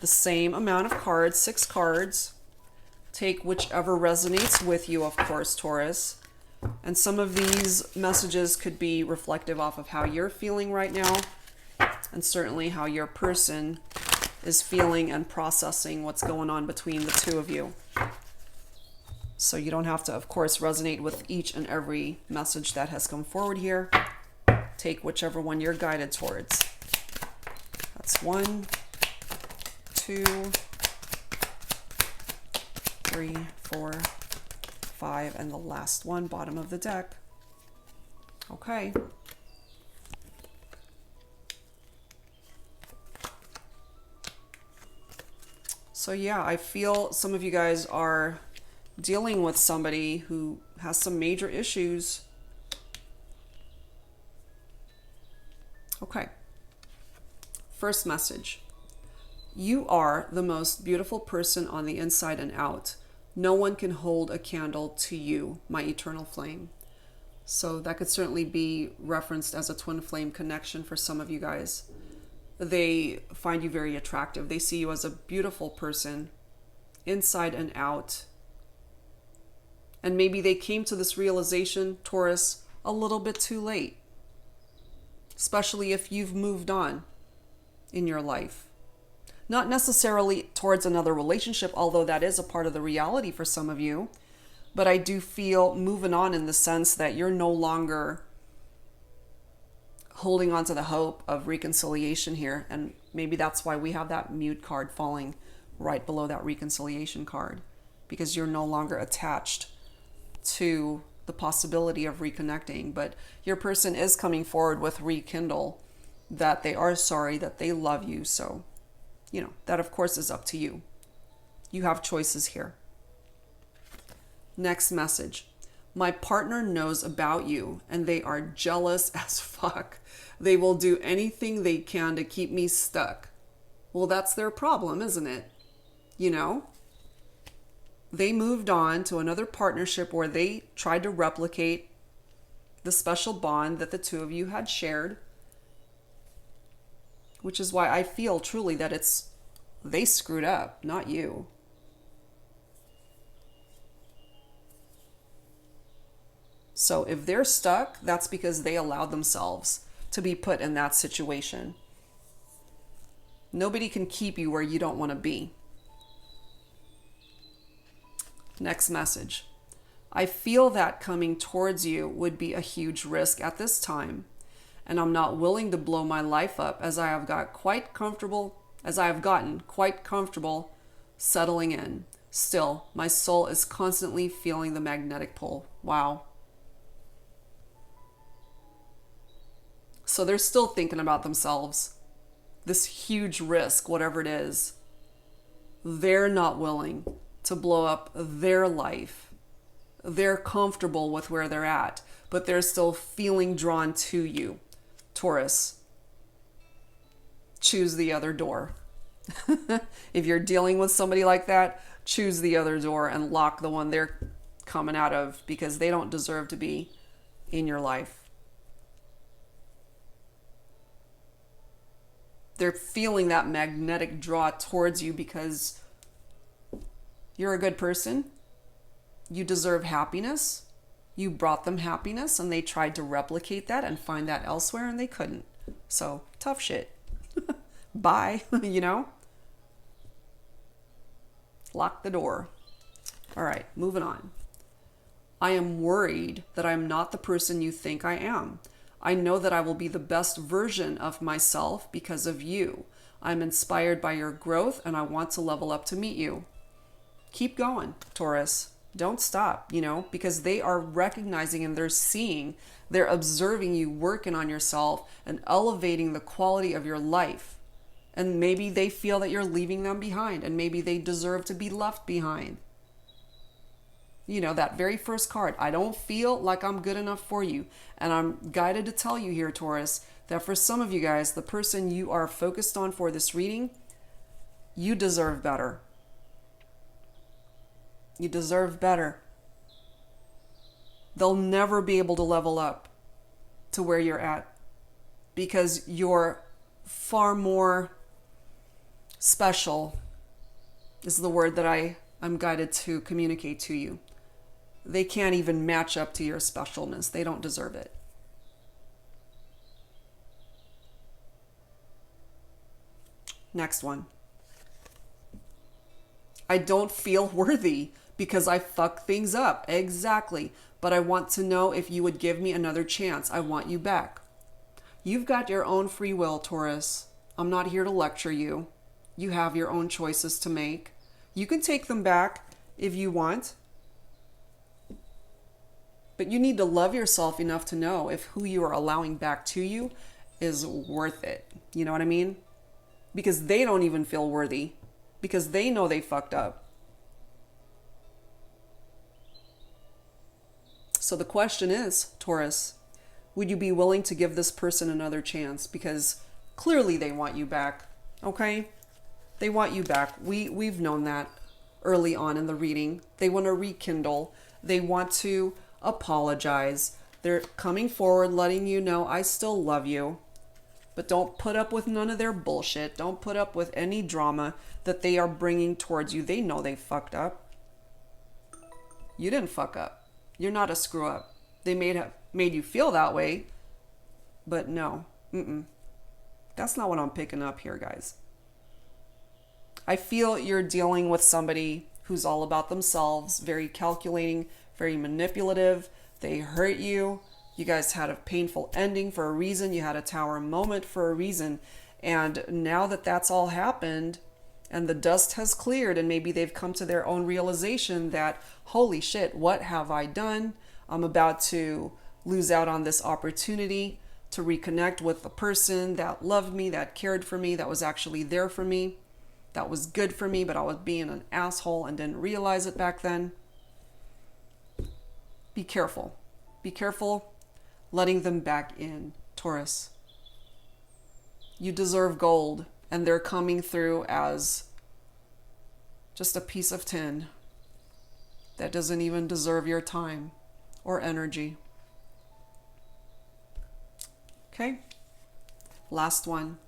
the same amount of cards, 6 cards. Take whichever resonates with you, of course, Taurus. And some of these messages could be reflective off of how you're feeling right now, and certainly how your person is feeling and processing what's going on between the two of you. So you don't have to, of course, resonate with each and every message that has come forward here. Take whichever one you're guided towards. That's 1, 2, 3, 4, 5, and the last one, bottom of the deck. Okay. So yeah, I feel some of you guys are dealing with somebody who has some major issues. Okay. First message. You are the most beautiful person on the inside and out. No one can hold a candle to you, my eternal flame. So that could certainly be referenced as a twin flame connection for some of you guys. They find you very attractive. They see you as a beautiful person, inside and out. And maybe they came to this realization, Taurus, a little bit too late. Especially if you've moved on in your life. Not necessarily towards another relationship, although that is a part of the reality for some of you. But I do feel moving on in the sense that you're no longer holding on to the hope of reconciliation here. And maybe that's why we have that mute card falling right below that reconciliation card. Because you're no longer attached to the possibility of reconnecting. But your person is coming forward with rekindle, that they are sorry, that they love you. So, you know, that of course is up to you. You have choices here. Next message. My partner knows about you and they are jealous as fuck. They will do anything they can to keep me stuck. Well, that's their problem, isn't it? You know? They moved on to another partnership where they tried to replicate the special bond that the two of you had shared. Which is why I feel truly that they screwed up, not you. So if they're stuck, that's because they allowed themselves to be put in that situation. Nobody can keep you where you don't want to be. Next message. I feel that coming towards you would be a huge risk at this time, and I'm not willing to blow my life up as I have gotten quite comfortable settling in. Still, my soul is constantly feeling the magnetic pull. Wow. So they're still thinking about themselves. This huge risk, whatever it is. They're not willing to blow up their life. They're comfortable with where they're at, but they're still feeling drawn to you. Taurus, choose the other door. If you're dealing with somebody like that, choose the other door and lock the one they're coming out of, because they don't deserve to be in your life. They're feeling that magnetic draw towards you because you're a good person. You deserve happiness. You brought them happiness, and they tried to replicate that and find that elsewhere, and they couldn't. So, tough shit. Bye, you know? Lock the door. All right, moving on. I am worried that I'm not the person you think I am. I know that I will be the best version of myself because of you. I'm inspired by your growth, and I want to level up to meet you. Keep going, Taurus. Don't stop, you know, because they are recognizing and they're seeing, they're observing you working on yourself and elevating the quality of your life. And maybe they feel that you're leaving them behind, and maybe they deserve to be left behind. You know, that very first card, I don't feel like I'm good enough for you. And I'm guided to tell you here, Taurus, that for some of you guys, the person you are focused on for this reading, you deserve better. You deserve better. They'll never be able to level up to where you're at, because you're far more Special is the word that I'm guided to communicate to you. They can't even match up to your specialness. They don't deserve it. Next one. I don't feel worthy because I fuck things up. Exactly. But I want to know if you would give me another chance. I want you back. You've got your own free will, Taurus. I'm not here to lecture you. You have your own choices to make. You can take them back if you want. But you need to love yourself enough to know if who you are allowing back to you is worth it. You know what I mean? Because they don't even feel worthy. Because they know they fucked up. So the question is, Taurus, would you be willing to give this person another chance? Because clearly they want you back. Okay? They want you back. We've known that early on in the reading. They want to rekindle. They want to apologize. They're coming forward, letting you know, I still love you. But don't put up with none of their bullshit. Don't put up with any drama that they are bringing towards you. They know they fucked up. You didn't fuck up. You're not a screw up. They may have made you feel that way, but no. That's not what I'm picking up here, guys. I feel you're dealing with somebody who's all about themselves, very calculating, very manipulative. They hurt you. You guys had a painful ending for a reason. You had a tower moment for a reason. And now that that's all happened and the dust has cleared and maybe they've come to their own realization that, holy shit, what have I done? I'm about to lose out on this opportunity to reconnect with the person that loved me, that cared for me, that was actually there for me, that was good for me, but I was being an asshole and didn't realize it back then. Be careful. Be careful letting them back in, Taurus. You deserve gold, and they're coming through as just a piece of tin that doesn't even deserve your time or energy. Okay? Last one.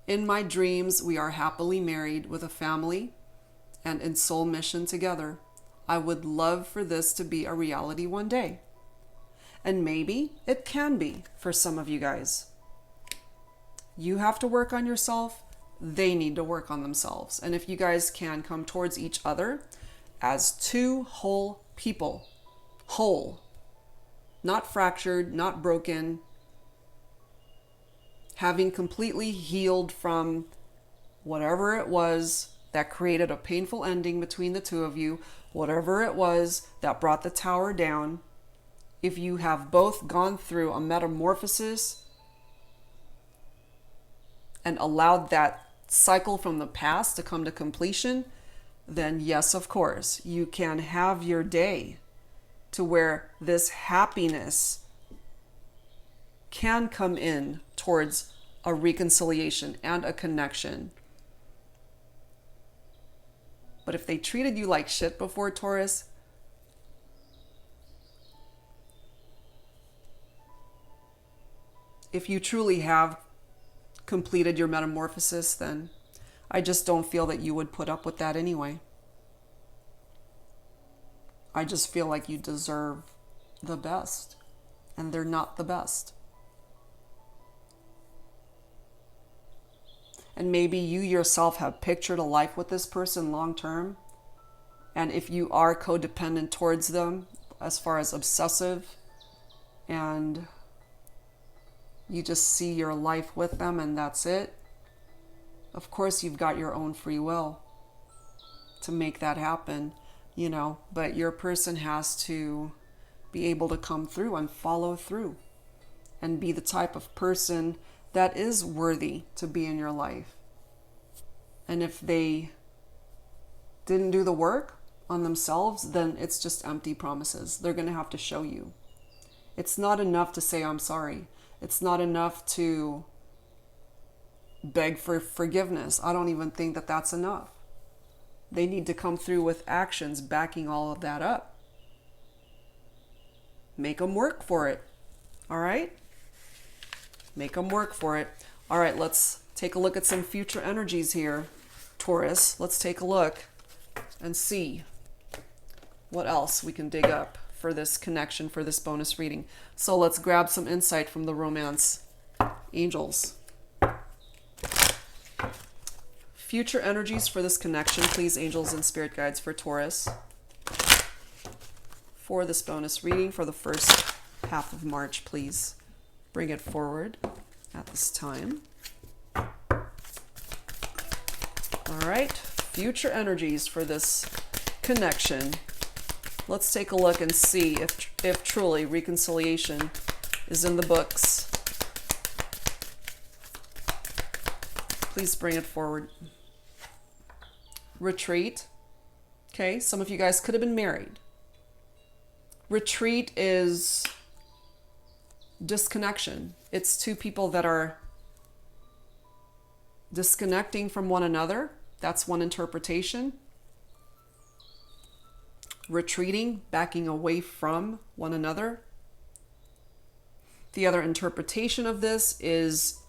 In my dreams, we are happily married with a family and in soul mission together. I would love for this to be a reality one day. And maybe it can be for some of you guys. You have to work on yourself. They need to work on themselves. And if you guys can come towards each other as two whole people, whole, not fractured, not broken, having completely healed from whatever it was that created a painful ending between the two of you, whatever it was that brought the tower down, if you have both gone through a metamorphosis and allowed that cycle from the past to come to completion, then yes, of course, you can have your day to where this happiness can come in towards a reconciliation and a connection. But if they treated you like shit before, Taurus, if you truly have completed your metamorphosis, then I just don't feel that you would put up with that anyway. I just feel like you deserve the best, and they're not the best. And maybe you yourself have pictured a life with this person long term, and if you are codependent towards them, as far as obsessive, and you just see your life with them and that's it, of course you've got your own free will to make that happen, but your person has to be able to come through and follow through and be the type of person that is worthy to be in your life. And if they didn't do the work on themselves, then it's just empty promises. They're going to have to show you. It's not enough to say, I'm sorry. It's not enough to beg for forgiveness. I don't even think that that's enough. They need to come through with actions backing all of that up. Make them work for it. All right? Make them work for it. All right, let's take a look at some future energies here. Taurus, let's take a look and see what else we can dig up for this connection, for this bonus reading. So let's grab some insight from the romance angels. Future energies for this connection, please, angels and spirit guides, for Taurus. For this bonus reading for the first half of March, please bring it forward at this time. All right, future energies for this connection. Let's take a look and see if truly reconciliation is in the books. Please bring it forward. Retreat. Okay, some of you guys could have been married. Retreat is disconnection. It's two people that are disconnecting from one another. That's one interpretation. Retreating, backing away from one another. The other interpretation of this is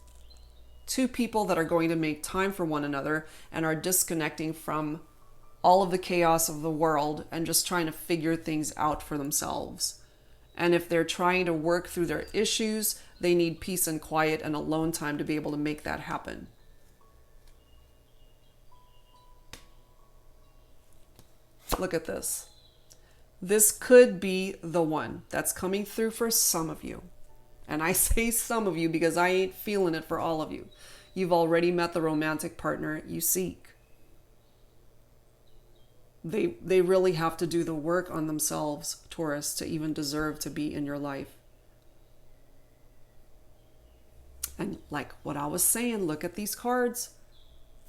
two people that are going to make time for one another and are disconnecting from all of the chaos of the world and just trying to figure things out for themselves. And if they're trying to work through their issues, they need peace and quiet and alone time to be able to make that happen. Look at this. This could be the one that's coming through for some of you. And I say some of you because I ain't feeling it for all of you. You've already met the romantic partner you seek. They really have to do the work on themselves, Taurus, to even deserve to be in your life. And like what I was saying, look at these cards.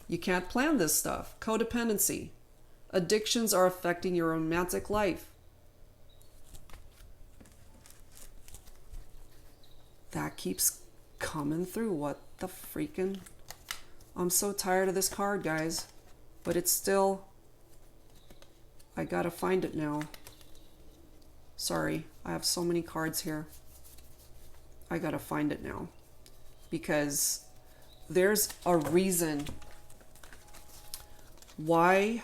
You can't plan this stuff. Codependency. Addictions are affecting your romantic life. That keeps coming through. What the freaking... I'm so tired of this card, guys. But it's still... I gotta find it now. Sorry, I have so many cards here. I gotta find it now. Because there's a reason why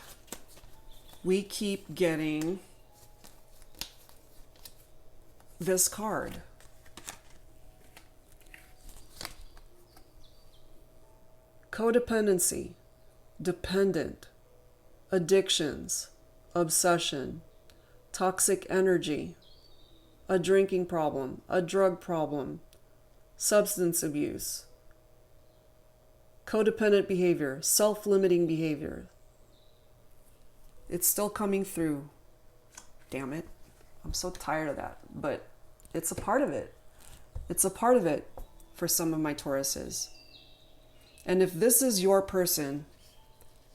we keep getting this card. Codependency, dependent, addictions, obsession, toxic energy, a drinking problem, a drug problem, substance abuse, codependent behavior, self-limiting behavior. It's still coming through. Damn it. I'm so tired of that. But it's a part of it. It's a part of it for some of my Tauruses. And if this is your person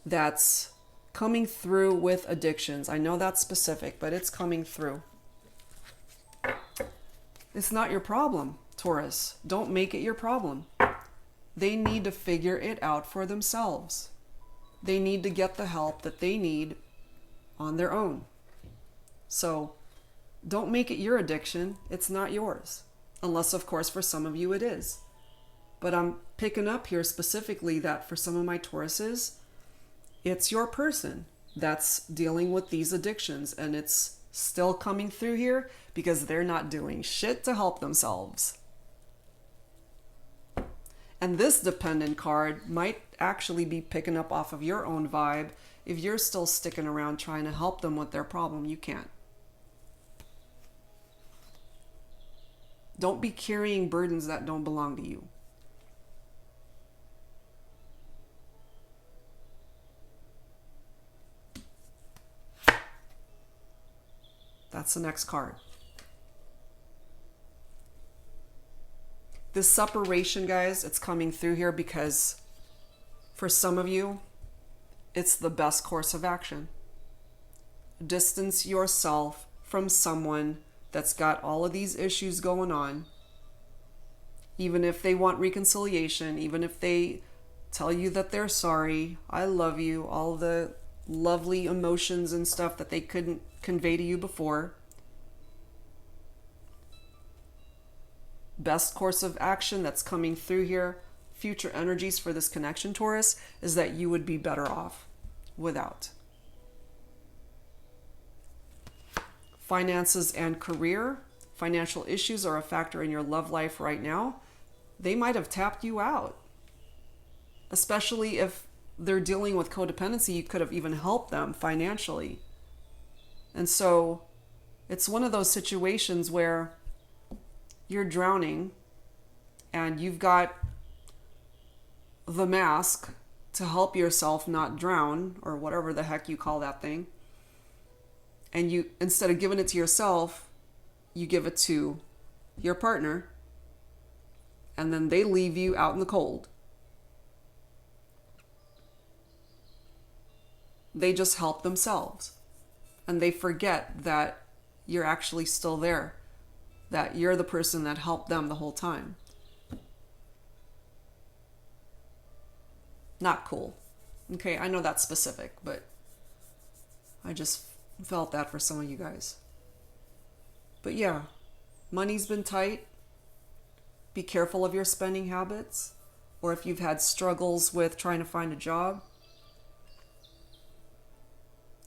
that's coming through with addictions, I know that's specific, but it's coming through. It's not your problem, Taurus. Don't make it your problem. They need to figure it out for themselves. They need to get the help that they need on their own. So don't make it your addiction. It's not yours. Unless, of course, for some of you it is. But I'm picking up here specifically that for some of my Tauruses, it's your person that's dealing with these addictions, and it's still coming through here because they're not doing shit to help themselves. And this dependent card might actually be picking up off of your own vibe. If you're still sticking around trying to help them with their problem, you can't. Don't be carrying burdens that don't belong to you. That's the next card. This separation, guys, it's coming through here because for some of you, it's the best course of action. Distance yourself from someone that's got all of these issues going on. Even if they want reconciliation, even if they tell you that they're sorry, I love you, all the lovely emotions and stuff that they couldn't convey to you before. Best course of action that's coming through here future energies for this connection, Taurus, is that you would be better off without. Finances and career. Financial issues are a factor in your love life right now. They might have tapped you out. Especially if they're dealing with codependency, you could have even helped them financially. And so it's one of those situations where you're drowning and you've got the mask to help yourself not drown, or whatever the heck you call that thing. And you, instead of giving it to yourself, you give it to your partner, and then they leave you out in the cold. They just help themselves, and they forget that you're actually still there, that you're the person that helped them the whole time. Not cool. Okay, I know that's specific, but I just felt that for some of you guys. But yeah, money's been tight. Be careful of your spending habits, or if you've had struggles with trying to find a job.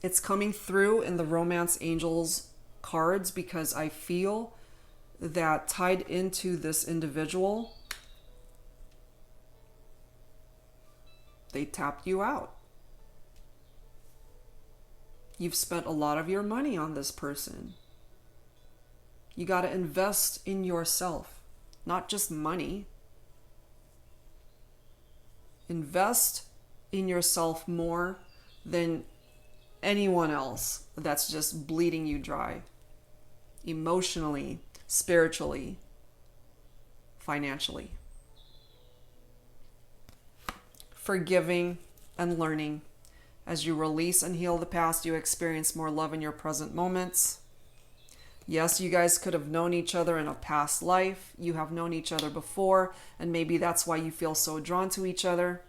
It's coming through in the Romance Angels cards because I feel that tied into this individual, they tapped you out. You've spent a lot of your money on this person. You got to invest in yourself, not just money. Invest in yourself more than anyone else that's just bleeding you dry. Emotionally, spiritually, financially. Forgiving and learning. As you release and heal the past, you experience more love in your present moments. Yes, you guys could have known each other in a past life. You have known each other before, and maybe that's why you feel so drawn to each other.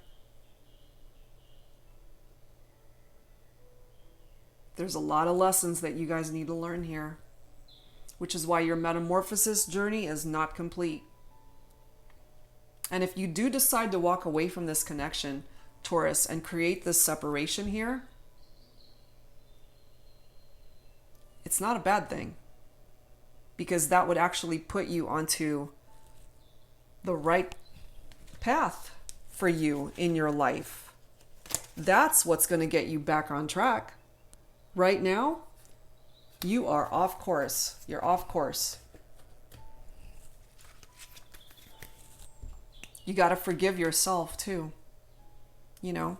There's a lot of lessons that you guys need to learn here, which is why your metamorphosis journey is not complete. And if you do decide to walk away from this connection, Taurus, and create this separation here, it's not a bad thing, because that would actually put you onto the right path for you in your life. That's what's going to get you back on track. Right now, you are off course. You're off course. You got to forgive yourself too. You know,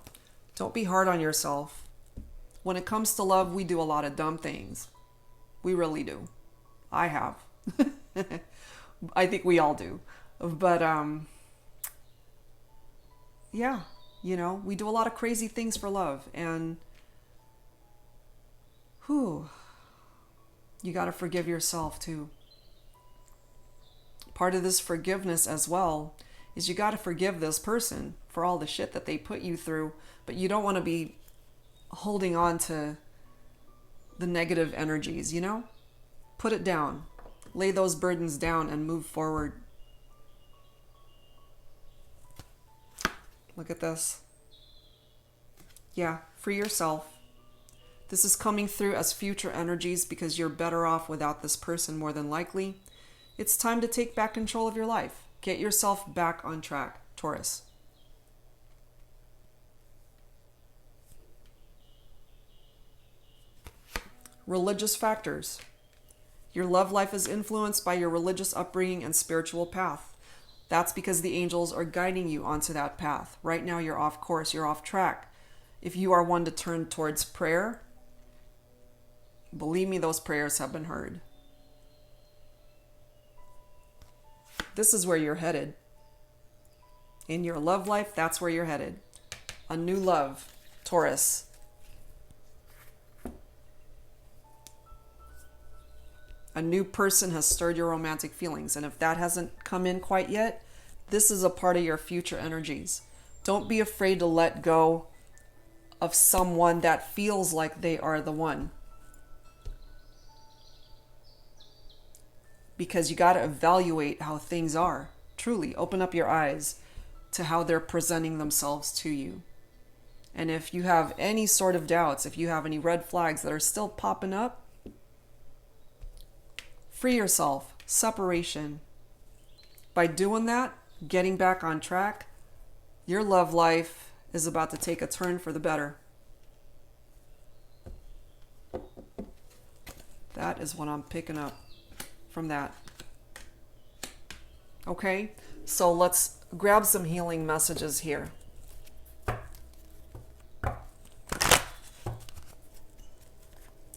don't be hard on yourself. When it comes to love, we do a lot of dumb things. We really do. I have. I think we all do. But, yeah, you know, we do a lot of crazy things for love. And, you got to forgive yourself too. Part of this forgiveness as well is you got to forgive this person for all the shit that they put you through, but you don't want to be holding on to the negative energies, you know? Put it down. Lay those burdens down and move forward. Look at this. Yeah, free yourself. This is coming through as future energies because you're better off without this person more than likely. It's time to take back control of your life. Get yourself back on track, Taurus. Religious factors. Your love life is influenced by your religious upbringing and spiritual path. That's because the angels are guiding you onto that path. Right now you're off course, you're off track. If you are one to turn towards prayer, believe me, those prayers have been heard. This is where you're headed. In your love life, that's where you're headed. A new love, Taurus. A new person has stirred your romantic feelings. And if that hasn't come in quite yet, this is a part of your future energies. Don't be afraid to let go of someone that feels like they are the one. Because you got to evaluate how things are. Truly, open up your eyes. to how they're presenting themselves to you. And if you have any sort of doubts, if you have any red flags that are still popping up, free yourself. Separation. By doing that, getting back on track, your love life is about to take a turn for the better. That is what I'm picking up from that. Okay, so let's grab some healing messages here.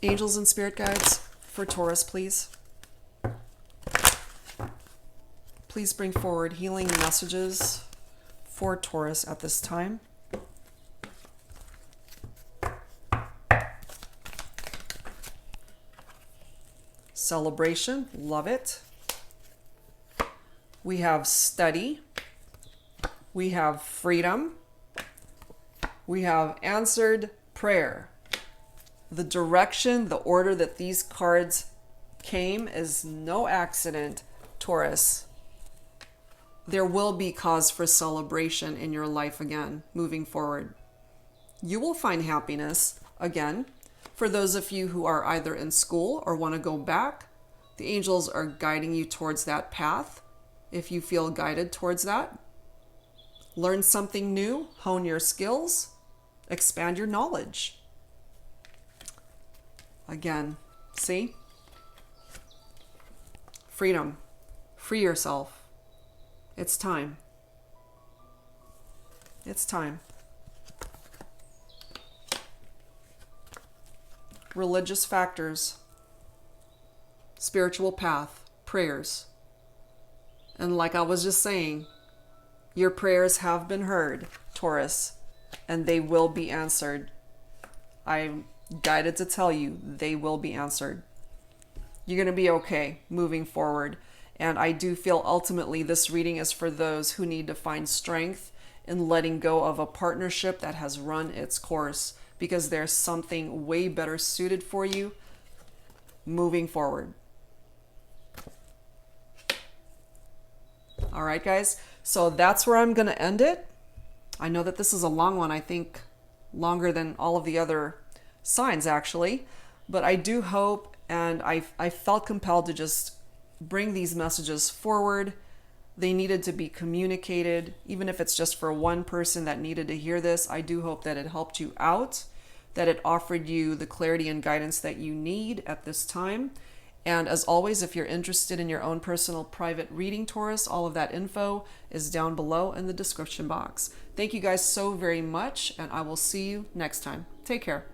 Angels and spirit guides for Taurus, please. Please bring forward healing messages for Taurus at this time. Celebration, love it. We have study. We have freedom. We have answered prayer. The direction, the order that these cards came is no accident, Taurus. There will be cause for celebration in your life again, moving forward. You will find happiness again. For those of you who are either in school or want to go back, the angels are guiding you towards that path. If you feel guided towards that, learn something new, hone your skills, expand your knowledge. Again, see? Freedom. Free yourself. It's time. It's time. Religious factors, spiritual path, prayers. And like I was just saying, your prayers have been heard, Taurus, and they will be answered. I'm guided to tell you they will be answered. You're going to be okay moving forward. And I do feel ultimately this reading is for those who need to find strength in letting go of a partnership that has run its course, because there's something way better suited for you moving forward. All right, guys. So that's where I'm going to end it. I know that this is a long one. I think longer than all of the other signs, actually. But I do hope, and I felt compelled to just bring these messages forward. They needed to be communicated, even if it's just for one person that needed to hear this. I do hope that it helped you out, that it offered you the clarity and guidance that you need at this time. And as always, if you're interested in your own personal private reading, Taurus, all of that info is down below in the description box. Thank you guys so very much, and I will see you next time. Take care.